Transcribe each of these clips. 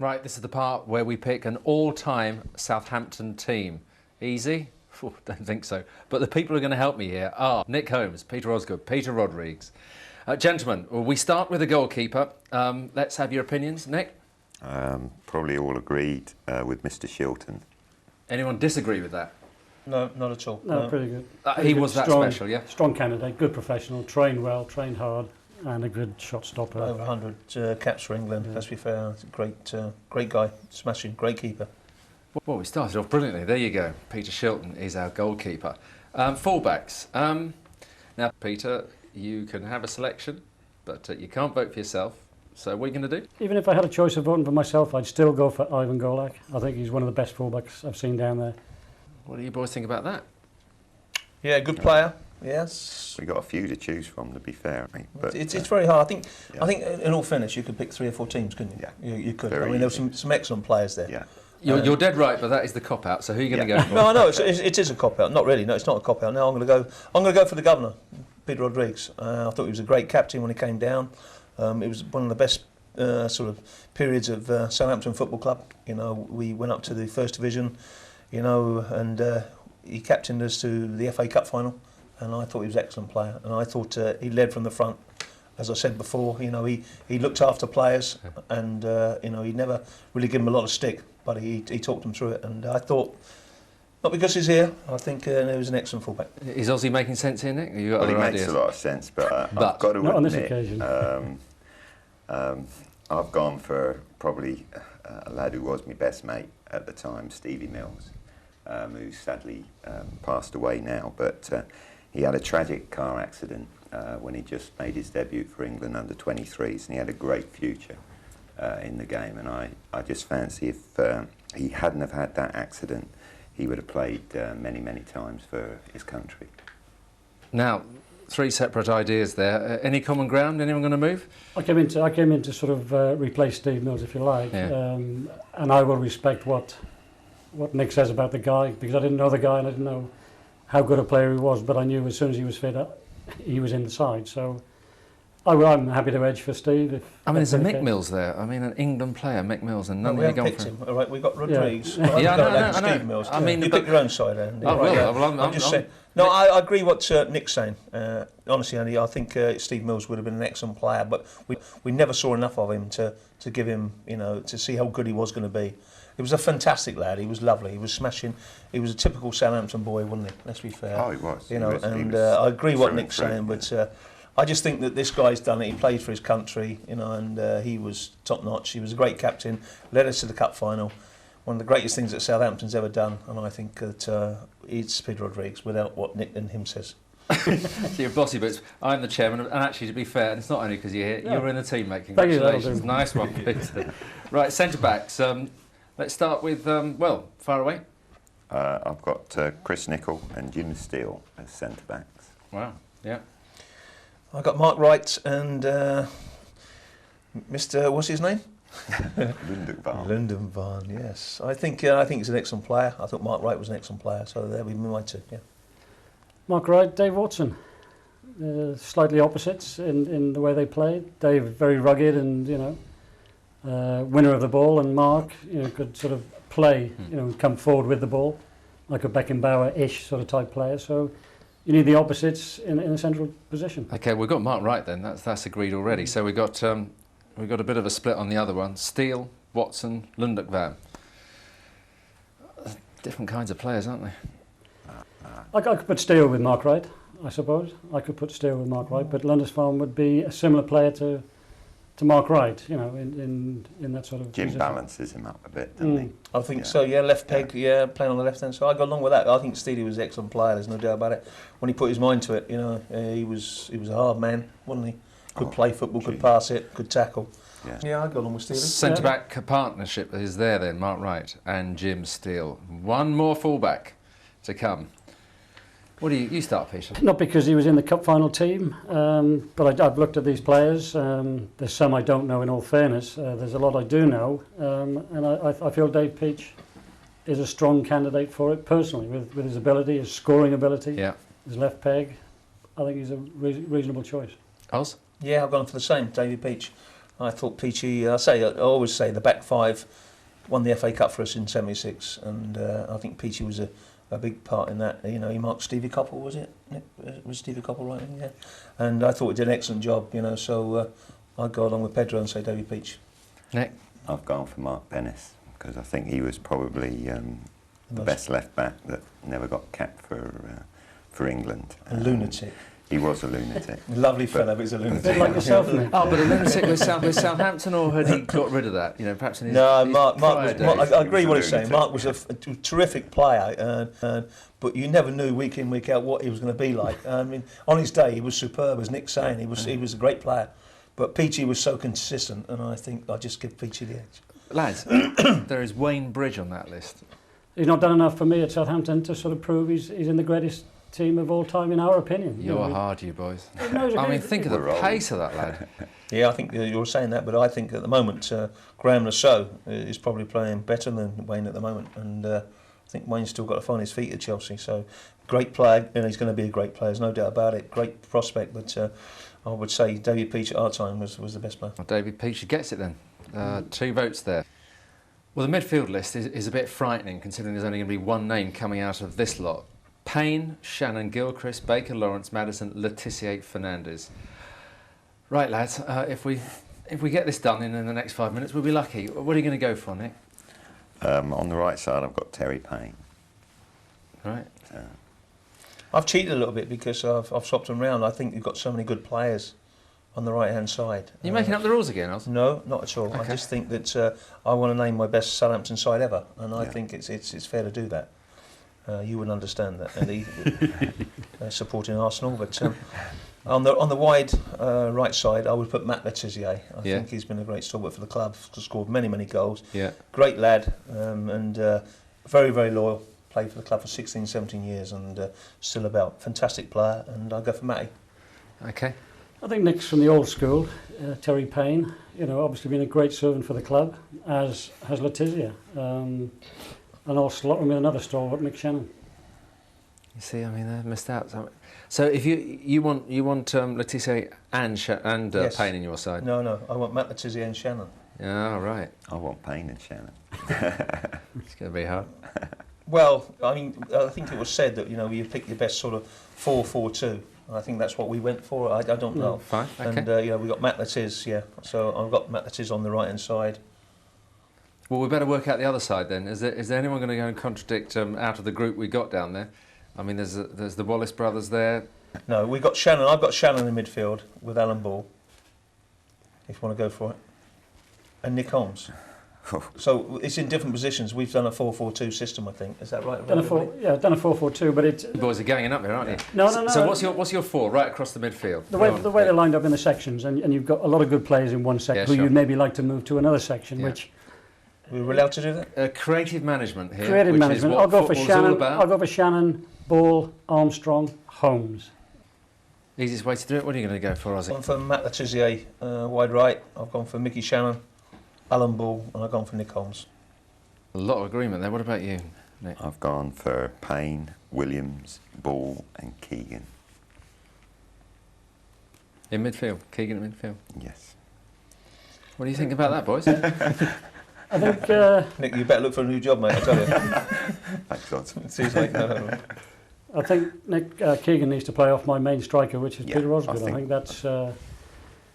Right, this is the part where we pick an all-time Southampton team. Easy? Don't think so. But the people who are going to help me here are Nick Holmes, Peter Osgood, Peter Rodrigues. Gentlemen, we start with the goalkeeper. Let's have your opinions. Nick? Probably all agreed with Mr. Shilton. Anyone disagree with that? No, not at all. No, pretty good. He was that special, yeah? Strong candidate, good professional, trained well, trained hard, and a good shot stopper. Over 100 caps for England, let's be fair. Great guy, smashing, great keeper. Well, we started off brilliantly. There you go. Peter Shilton is our goalkeeper. Fullbacks. Now, Peter, you can have a selection, but you can't vote for yourself. So what are you going to do? Even if I had a choice of voting for myself, I'd still go for Ivan Golak. I think he's one of the best fullbacks I've seen down there. What do you boys think about that? Yeah, good player. Yes. We got a few to choose from, to be fair. But it's very hard. I think in all fairness, you could pick 3 or 4 teams, couldn't you? Yeah. You could. Very I mean, there were easy. some excellent players there. Yeah. You're dead right, but that is the cop-out. So who are you going to go for? No, I know it is a cop-out. Not really. No, it's not a cop-out. No, I'm going to go for the governor, Peter Rodrigues. I thought he was a great captain when he came down. It was one of the best sort of periods of Southampton Football Club. You know, we went up to the First Division. You know, and he captained us to the FA Cup final. And I thought he was an excellent player. And I thought he led from the front. As I said before, you know, he looked after players, and you know, he never really gave them a lot of stick, but he talked them through it. And I thought, not because he's here, I think he was an excellent fullback. Is Aussie making sense here, Nick? You got Well, other he makes ideas? a lot of sense, but I've got to not on this admit, occasion. I've gone for probably a lad who was my best mate at the time, Stevie Mills, who sadly passed away now. But he had a tragic car accident when he just made his debut for England under 23s, and he had a great future in the game. And I just fancy if he hadn't have had that accident, he would have played many, many times for his country. Now, 3 separate ideas there. Any common ground? Anyone going to move? I came in to sort of replace Steve Mills, if you like, Yeah. and I will respect what Nick says about the guy, because I didn't know the guy and I didn't know how good a player he was, but I knew as soon as he was fit, he was in the side. So I'm happy to edge for Steve. I mean, there's a that's Mick okay. Mills there. I mean, an England player, Mick Mills, and No, none we of you haven't gone picked for him. All right, we've got Rodrigues. Yeah. I've Yeah, got I know. Steve Mills. I mean, you but- pick your own side, Andy. I will. Yeah. Well, I'm just I'm- saying. No, I agree what Nick's saying. Honestly, Andy, I think Steve Mills would have been an excellent player, but we never saw enough of him to give him, you know, to see how good he was going to be. He was a fantastic lad. He was lovely. He was smashing. He was a typical Southampton boy, wasn't he? Let's be fair. Oh, he was. You know, He was I agree what through and Nick's through, saying, yeah. but I just think that this guy's done it. He played for his country, you know, and he was top notch. He was a great captain. Led us to the cup final. One of the greatest things that Southampton's ever done, and I think that it's Peter Rodrigues, without what Nick and him says. You're bossy, but I'm the chairman, and actually, to be fair, and it's not only because you're here, Yeah. you're in the team, mate. Thank you, that'll Congratulations. do. Nice one, Peter. Right, centre-backs. Let's start with, well, far away. I've got Chris Nichol and Jim Steele as centre-backs. Wow, yeah. I got Mark Wright and Mr. What's his name? Lundekvar. Lindenvarn. Yes, I think he's an excellent player. I thought Mark Wright was an excellent player, so there we my two. Yeah. Mark Wright, Dave Watson, slightly opposites in the way they played. Dave very rugged and, you know, winner of the ball, and Mark, you know, could sort of play, you know, come forward with the ball, like a Beckenbauer-ish sort of type player. So you need the opposites in a central position. Okay, we've got Mark Wright then. That's agreed already. So we've got a bit of a split on the other one. Steele, Watson, Lundekvar. Different kinds of players, aren't they? I could put Steele with Mark Wright, I suppose. I could put Steele with Mark Wright, but Lundesfarne would be a similar player to Mark Wright, you know, in that sort of Jim position. balances him up a bit, doesn't he? I think Yeah. so. Yeah, left peg. Yeah, playing on the left hand side. I go along with that. I think Steely was an excellent player. There's no doubt about it. When he put his mind to it, you know, he was a hard man, wasn't he? Could play football, could pass it, could tackle. Yeah, I go along with Steely. Centre-back partnership is there then, Mark Wright and Jim Steele. One more fullback to come. What do you start, Peter? Not because he was in the cup final team, but I've looked at these players. There's some I don't know, in all fairness. There's a lot I do know, and I feel Dave Peach is a strong candidate for it personally, with his ability, his scoring ability, Yeah. his left peg. I think he's a reasonable choice. Oz? Yeah, I've gone for the same, David Peach. I thought Peachy. I always say the back five won the FA Cup for us in '76, and I think Peachy was a big part in that. You know, he marked Stevie Coppell, was it? Nick? Was Stevie Coppell right? Yeah. And I thought he did an excellent job. You know, so I'd go along with Pedro and say David Peach. Nick? I've gone for Mark Bennis because I think he was probably the best left back that never got capped for England. A lunatic. He was a lunatic. Lovely fella, but he's a A lunatic. bit like yourself, Nick. Oh, but a lunatic with Southampton, or had he got rid of that? You know, perhaps in his No, his Mark prior was, Mark, days. I agree with what he's saying. Lunatic. Mark was a terrific player, but you never knew week in, week out what he was going to be like. I mean, on his day, he was superb, as Nick's saying. He was a great player. But Peachy was so consistent, and I think I'll just give Peachy the edge. Lads, there is Wayne Bridge on that list. He's not done enough for me at Southampton to sort of prove he's in the greatest team of all time, in our opinion. You're hard, you boys. No, he's a I mean, great- think of the We're old. pace of that lad. Yeah, I think you're saying that, but I think at the moment Graham Lasso is probably playing better than Wayne at the moment, and I think Wayne's still got to find his feet at Chelsea. So, great player, and he's going to be a great player. There's no doubt about it. Great prospect, but I would say David Peach at our time was the best player. Well, David Peachy gets it then. 2 votes there. Well, the midfield list is a bit frightening, considering there's only going to be one name coming out of this lot. Payne, Shannon, Gilchrist, Baker, Lawrence, Maddison, Letitia, Fernandez. Right, lads, if we get this done in the next 5 minutes, we'll be lucky. What are you going to go for, Nick? On the right side, I've got Terry Payne. Right. I've cheated a little bit because I've swapped them round. I think you've got so many good players on the right-hand side. Are you making up the rules again, Oz? No, not at all. I Okay. just think that I want to name my best Southampton side ever, and I Yeah. think it's fair to do that. You wouldn't understand that, and supporting Arsenal. But on the wide right side, I would put Matt Letizia. I Yeah. think he's been a great stalwart for the club. Scored many goals. Yeah. Great lad, and very loyal. Played for the club for 16, 17 years, and still about. Fantastic player, and I'll go for Matty. Okay. I think Nick's from the old school, Terry Payne. You know, obviously been a great servant for the club, as has Letizia. And I'll slot him with another stalwart, Mick Shannon. You see, I mean, they've missed out. So if you want Letitia and Yes. Payne in your side. No, I want Matt Letizia and Shannon. Yeah, right. I want Payne and Shannon. It's going to be hard. Well, I mean, I think it was said that you pick your best sort of 4-4-2. I think that's what we went for. I don't know. Fine. Okay. And we got Matt Letizia, yeah. So I've got Matt Letizia on the right hand side. Well, we better work out the other side then. Is there anyone going to go and contradict out of the group we got down there? I mean, there's the Wallace brothers there. No, we got Shannon. I've got Shannon in midfield with Alan Ball. If you want to go for it, and Nick Holmes. So it's in different positions. We've done a 4-4-2 system, I think. Is that right? Done a 4-4-2, but it's You boys are ganging up here, aren't you? no. So what's your 4 right across the midfield? the way Go on, the way they're Nick. lined up in the sections, and you've got a lot of good players in one section Yeah, who sure. you'd maybe like to move to another section, Yeah. which We were allowed to do that. Creative management here. creative which management. Is what I'll go for football's all Shannon. about. I'll go for Shannon, Ball, Armstrong, Holmes. Easiest way to do it. What are you going to go for, I've Ozzy? gone for Matt Letizia, wide right. I've gone for Mickey Shannon, Alan Ball, and I've gone for Nick Holmes. A lot of agreement there. What about you, Nick? I've gone for Payne, Williams, Ball and Keegan. In midfield, Keegan in midfield. Yes. What do you think about that, boys? I think Nick, you better look for a new job, mate. I tell you. Thanks, Oz. Seriously, no. I think Nick Keegan needs to play off my main striker, which is Yeah, Peter Osgood. I think that's a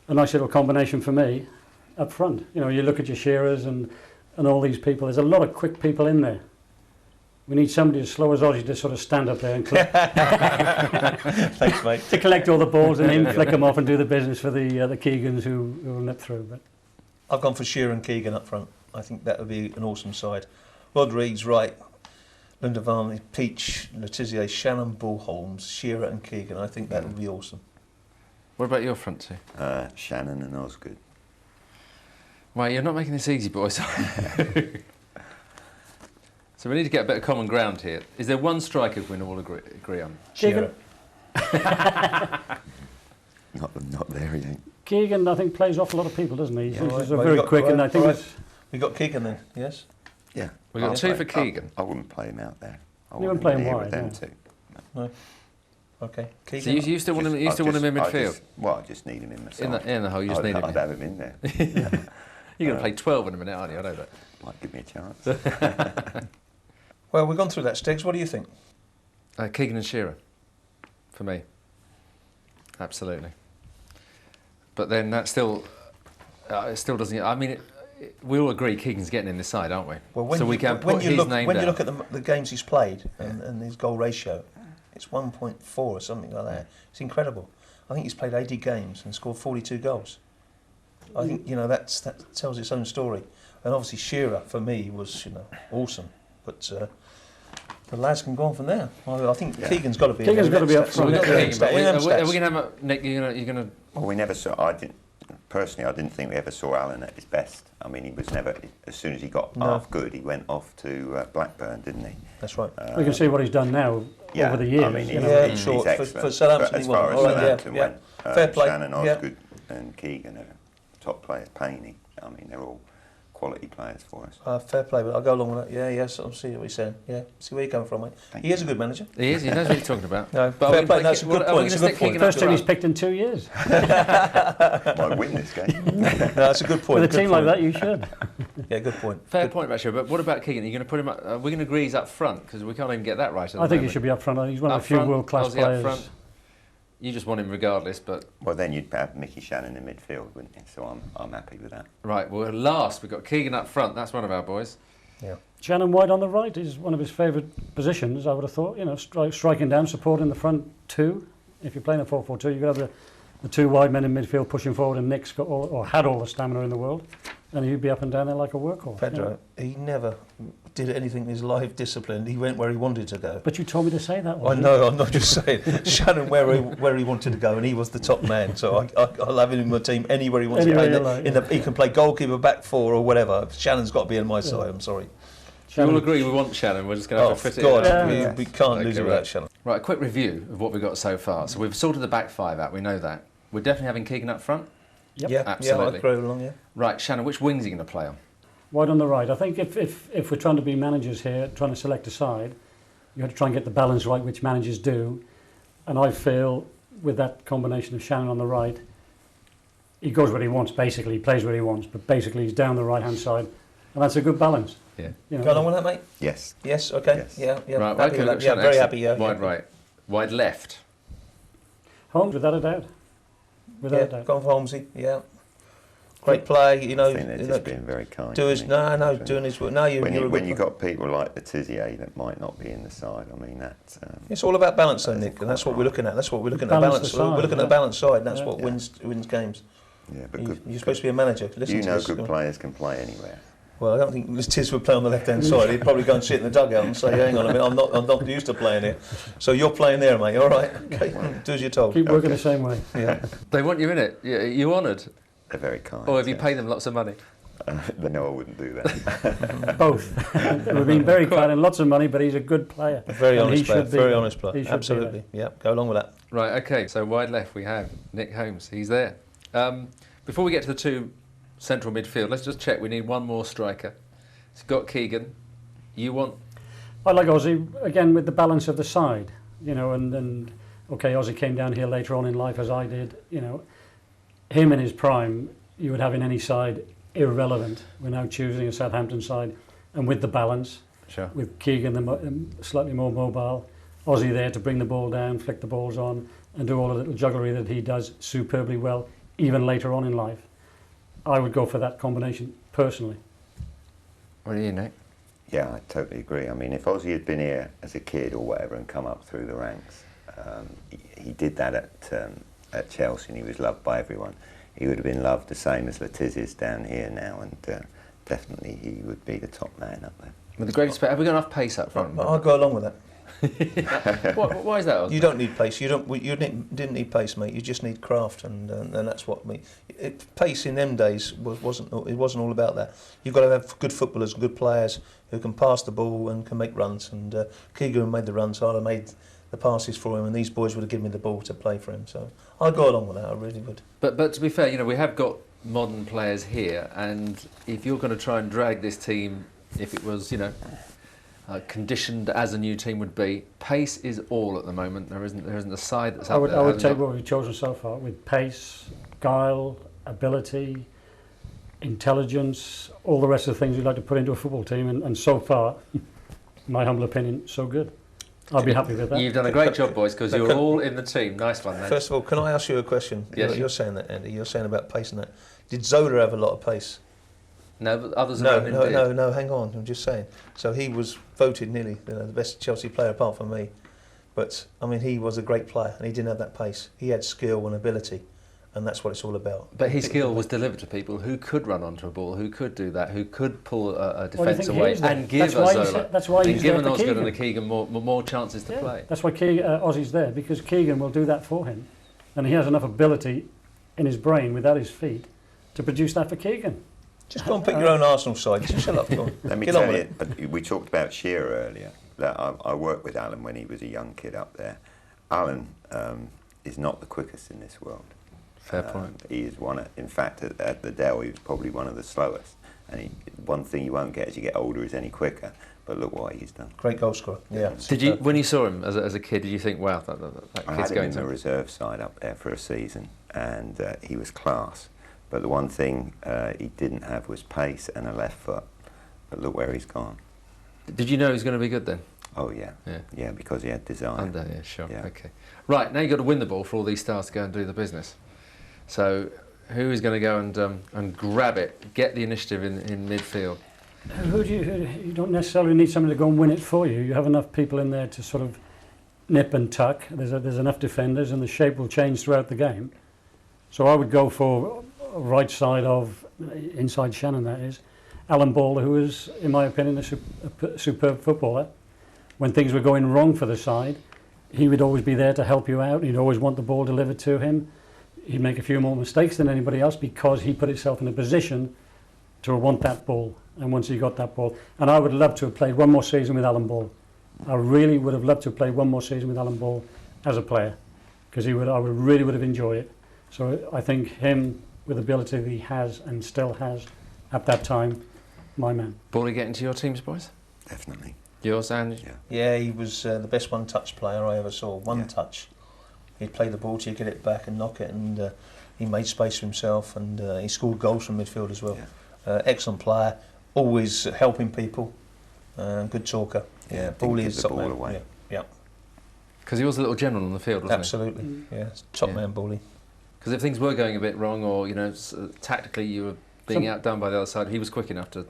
nice little combination for me up front. You know, you look at your Shearers and all these people. There's a lot of quick people in there. We need somebody as slow as Ozzy to sort of stand up there and Thanks, mate. to collect all the balls and then flick them off and do the business for the Keegans who will nip through. But I've gone for Shearer and Keegan up front. I think that would be an awesome side. Rodrigues right, Linda Varney, Peach, Letizia, Shannon, Ball, Holmes, Shearer and Keegan. I think that would be awesome. What about your front two? Shannon and Osgood. Right, you're not making this easy, boys. So we need to get a bit of common ground here. Is there one striker we can all agree on? Shearer. Not there yet. Keegan, I think, plays off a lot of people, doesn't he? He's All right, a well, very you got- quick, and I right, think right. it's, We got Keegan then, yes? Yeah. We've got I'll two play- for Keegan. I wouldn't play him out there. I You wouldn't wouldn't play him be here wide, with them no. two. No. Okay. So Keegan. you still want him? You still want him in midfield? I just need him in the side. In the hole, you just need him. I'd have him in there. You're going to play 12 in a minute, aren't you? I know that. Might give me a chance. Well, we've gone through that, Stiggs. What do you think? Keegan and Shearer, for me. Absolutely. But then that still, it still doesn't. I mean, we all agree Keegan's getting in this side, aren't we? Well, so we can put his name when down. you look at the games he's played and his goal ratio, it's 1.4 or something like that. It's incredible. I think he's played 80 games and scored 42 goals. I think that tells its own story. And obviously Shearer for me was awesome, but the lads can go on from there. I think Keegan's got to be. Keegan's got to be up front. Are we going to have Nick? You're going to. Well, we never saw. I didn't think we ever saw Alan at his best. I mean, he was never. As soon as he got half good, he went off to Blackburn, didn't he? That's right. We can see what he's done now over the years. I mean, he's sure. For Southampton, but as far as Southampton went, fair play. Shannon, Osgood, and Keegan are top players. Payne. I mean, they're all quality players for us. Fair play, but I'll go along with that. Yeah, yes, I'll see what he's saying. Yeah, see where you're coming from, mate. He is a good manager. He is. He knows what he's talking about. No, fair play. That's a good point. It's a good point. First team he's picked in 2 years. Might win this game. No, that's a good point. With a team like that, you should. Yeah, good point. Fair point, actually. But what about Keegan? Are you going to put him up? We're going to agree he's up front because we can't even get that right. I think he should be up front. He's one of the few world-class players. You just want him regardless, but... Well, then you'd have Mickey Shannon in midfield, wouldn't you? So I'm happy with that. Right, well, last, we've got Keegan up front. That's one of our boys. Yeah. Shannon White on the right is one of his favourite positions, I would have thought. Striking down, supporting the front two. If you're playing a 4-4-2, you've got to have the two wide men in midfield pushing forward, and Nick's got had all the stamina in the world. And he'd be up and down there like a workhorse. Pedro, he never did anything in his life disciplined. He went where he wanted to go. But you told me to say that one. I know, I'm not just saying. Shannon where he wanted to go, and he was the top man. So I'll have him in my team anywhere he wants to go. He can play goalkeeper, back four, or whatever. Shannon's got to be on my side, I'm sorry. We all agree we want Shannon. We're just going to have to fit it in. We can't lose it without Shannon. Right, a quick review of what we've got so far. So we've sorted the back five out, we know that. We're definitely having Keegan up front? Yep. Yeah, absolutely. I'd go along, yeah. Right, Shannon, which wings are you going to play on? White on the right. I think if we're trying to be managers here, trying to select a side, you have to try and get the balance right, which managers do. And I feel with that combination of Shannon on the right, he goes where he wants, basically. He plays where he wants, but basically he's down the right-hand side. And that's a good balance. Yeah. Go along with that, mate? Yes. Yes, okay. Yes. Yeah. Right, Happy with that. Yeah, very happy, yeah. Wide right. Wide left. Holmes, without a doubt. Without a doubt. Go on for Holmesy, yeah. Great play, I think they're just being very kind. Doing his work. No, when you've got people like Letizia that might not be in the side, I mean that's. It's all about balance, though, Nick, and that's what we're looking at. That's what we're looking at. Balance. We're looking at the balanced side, and that's what wins games. Yeah, but you're supposed to be a manager. Good players can play anywhere. Well, I don't think Tiz would play on the left-hand side. He'd probably go and sit in the dugout and say, "Hang on a minute, I'm not used to playing here." So you're playing there, mate. All right, okay. Do as you're told. Keep working the same way. Yeah. They want you in it. You honoured. They're very kind. Or have you paid them lots of money? No, I wouldn't do that. Both. We've been very kind and lots of money, but he's a good player. Very honest player. Very honest player. Absolutely. Yeah. Go along with that. Right. Okay. So wide left we have Nick Holmes. He's there. Before we get to the two central midfield, let's just check. We need one more striker. It's got Keegan. You want? I like Ozzy again with the balance of the side, and okay, Ozzy came down here later on in life as I did. Him in his prime, you would have in any side irrelevant. We're now choosing a Southampton side, and with the balance, sure. With Keegan slightly more mobile, Ozzy there to bring the ball down, flick the balls on, and do all the little jugglery that he does superbly well, even later on in life. I would go for that combination personally. What do you, Nick? Yeah, I totally agree. I mean, if Ozzy had been here as a kid or whatever and come up through the ranks, he did that at Chelsea and he was loved by everyone. He would have been loved the same as Letizia is down here now, and definitely he would be the top man up there. With the greatest, have we got enough pace up front? I'll go along with that. Why is that, Osgood? You don't need pace. You didn't need pace, mate. You just need craft, and that's what pace in them days wasn't all about that. You've got to have good footballers, good players who can pass the ball and can make runs. And Keegan made the runs, so I'd have made the passes for him, and these boys would have given me the ball to play for him. So I'd go along with that. I really would. But to be fair, we have got modern players here, and if you're going to try and drag this team, if it was, conditioned as a new team would be. Pace is all at the moment. There isn't a side that's I out would, there. I would that take hasn't what we've chosen so far with pace, guile, ability, intelligence, all the rest of the things you'd like to put into a football team, and so far, in my humble opinion, so good. I'll be happy with that. You've done a great job, boys, because you're all in the team. Nice one, then. First of all, can I ask you a question? Yes. You're saying that, Andy. You're saying about pace and that. Did Zola have a lot of pace? No, but others No, around him did. no. Hang on. I'm just saying. So he was voted nearly the best Chelsea player apart from me. But I mean, he was a great player, and he didn't have that pace. He had skill and ability, and that's what it's all about. But his skill was delivered to people who could run onto a ball, who could do that, who could pull a Well, do you defence think he away is there? and give That's why a he's- Zola. that's why and he's give there an for Osgood and a Keegan. Keegan more chances to play. That's why Ozzy's there, because Keegan will do that for him, and he has enough ability in his brain without his feet to produce that for Keegan. Just go and pick your own Arsenal side. Just shut up. Go on. Let me Get on tell with you, we talked about Shearer earlier. That I worked with Alan when he was a young kid up there. Alan is not the quickest in this world. Fair point. He is in fact, at the Dell, he was probably one of the slowest. And one thing you won't get as you get older is any quicker. But look what he's done. Great goal scorer. Yeah. Did you, when you saw him as a kid, did you think, wow, that I kid's had him going in the to... reserve side up there for a season, and he was class. But the one thing he didn't have was pace and a left foot. But look where he's gone. Did you know he was going to be good then? Oh yeah, yeah, because he had desire. Yeah, sure. Yeah. Okay. Right, now you've got to win the ball for all these stars to go and do the business. So, who is going to go and grab it, get the initiative in midfield? You don't necessarily need somebody to go and win it for you. You have enough people in there to sort of nip and tuck. There's enough defenders, and the shape will change throughout the game. So I would go for right side of, inside Shannon that is, Alan Ball, who is, in my opinion, a superb footballer. When things were going wrong for the side, he would always be there to help you out. He'd always want the ball delivered to him. He'd make a few more mistakes than anybody else because he put himself in a position to want that ball. And once he got that ball, and I would love to have played one more season with Alan Ball. I really would have loved to have played one more season with Alan Ball as a player, because I really would have enjoyed it. So I think him, with the ability that he has and still has at that time, my man. Ball get into your teams, boys? Definitely. Yours, and Yeah, he was the best one-touch player I ever saw. One touch. He'd play the ball to you, get it back and knock it, and he made space for himself, and he scored goals from midfield as well. Yeah. Excellent player, always helping people, good talker. Yeah, Bally is the top ball man. away. Yeah, because he was a little general on the field, wasn't absolutely. Yeah, top Yeah. man, Bally. Because if things were going a bit wrong, or tactically you were being outdone by the other side, he was quick enough to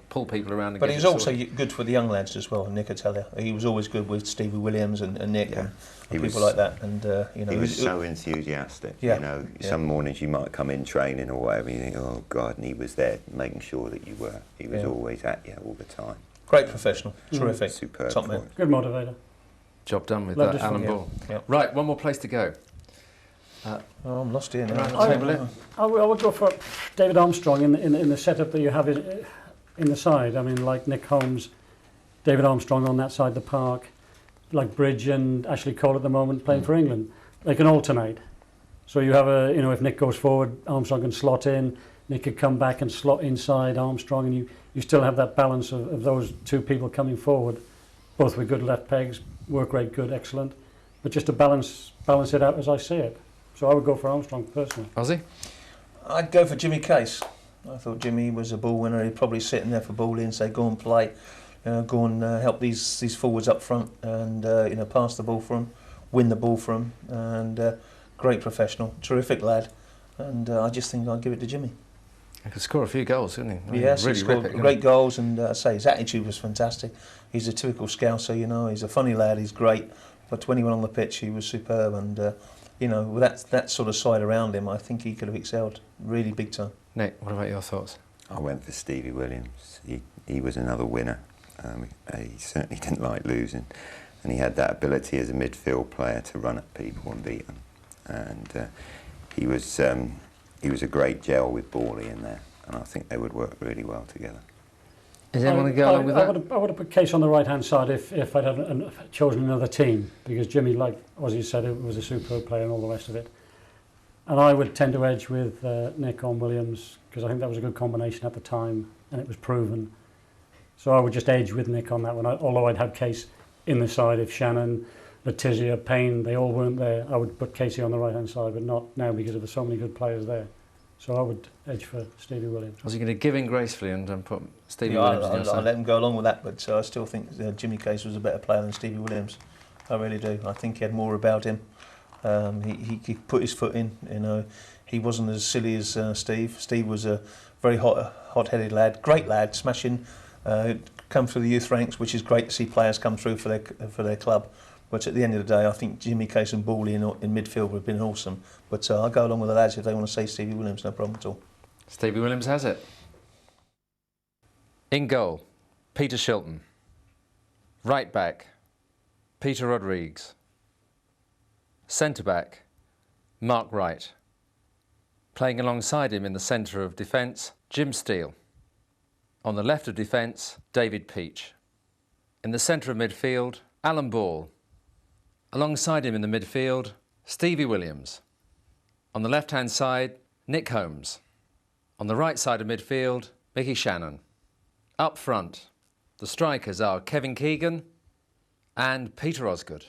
pull people around. But he was also good for the young lads as well. Nick, I tell you, he was always good with Stevie Williams and Nick and people like that. And he was so enthusiastic. Yeah. You know, some mornings you might come in training or whatever, and you think, oh God, and he was there making sure that you were. He was always at you all the time. Great professional, terrific, Superb. top man. Good motivator. Job done with Loved that, his Alan football. Ball. Yeah. Right, one more place to go. Oh, I'm lost here now. Right, table it. I would go for David Armstrong in the setup that you have in the side. I mean, like Nick Holmes, David Armstrong on that side of the park, like Bridge and Ashley Cole at the moment playing for England. They can alternate. So you have if Nick goes forward, Armstrong can slot in. Nick could come back and slot inside Armstrong, and you still have that balance of those two people coming forward, both with good left pegs, work rate good, excellent, but just to balance it out as I see it. So I would go for Armstrong personally. Ozzy? I'd go for Jimmy Case. I thought Jimmy was a ball winner. He'd probably sit in there for Bally and say, go and play, go and help these forwards up front, and pass the ball for them, win the ball for them, and great professional, terrific lad, and I just think I'd give it to Jimmy. He could score a few goals, couldn't he? Yes, really he scored rip it, great goals, and I say his attitude was fantastic. He's a typical Scouser, he's a funny lad, he's great, but when he went on the pitch he was superb, and with that sort of side around him, I think he could have excelled really big time. Nick, what about your thoughts? I went for Stevie Williams. He was another winner. He certainly didn't like losing, and he had that ability as a midfield player to run at people and beat them. And he was a great gel with Bally in there, and I think they would work really well together. Is anyone going to go along with that? I would have put Case on the right-hand side if I'd chosen another team, because Jimmy, like Ozzy said, was a superb player and all the rest of it. And I would tend to edge with Nick on Williams, because I think that was a good combination at the time, and it was proven. So I would just edge with Nick on that one. Although I'd have Case in the side if Shannon, Letizia, Payne, they all weren't there. I would put Casey on the right-hand side, but not now because of so many good players there. So I would edge for Stevie Williams. Was he going to give in gracefully and put Stevie Yeah, Williams in your I side? let him go along with that, but I still think Jimmy Case was a better player than Stevie Williams. I really do. I think he had more about him. He put his foot in. You know, he wasn't as silly as Steve. Steve was a very hot-headed lad, great lad, smashing. Come through the youth ranks, which is great to see players come through for their club. But at the end of the day, I think Jimmy Case and Bawley in midfield would have been awesome. But I'll go along with the lads if they want to say Stevie Williams, no problem at all. Stevie Williams has it. In goal, Peter Shilton. Right back, Peter Rodrigues. Centre back, Mark Wright. Playing alongside him in the centre of defence, Jim Steele. On the left of defence, David Peach. In the centre of midfield, Alan Ball. Alongside him in the midfield, Stevie Williams. On the left-hand side, Nick Holmes. On the right side of midfield, Mickey Shannon. Up front, the strikers are Kevin Keegan and Peter Osgood.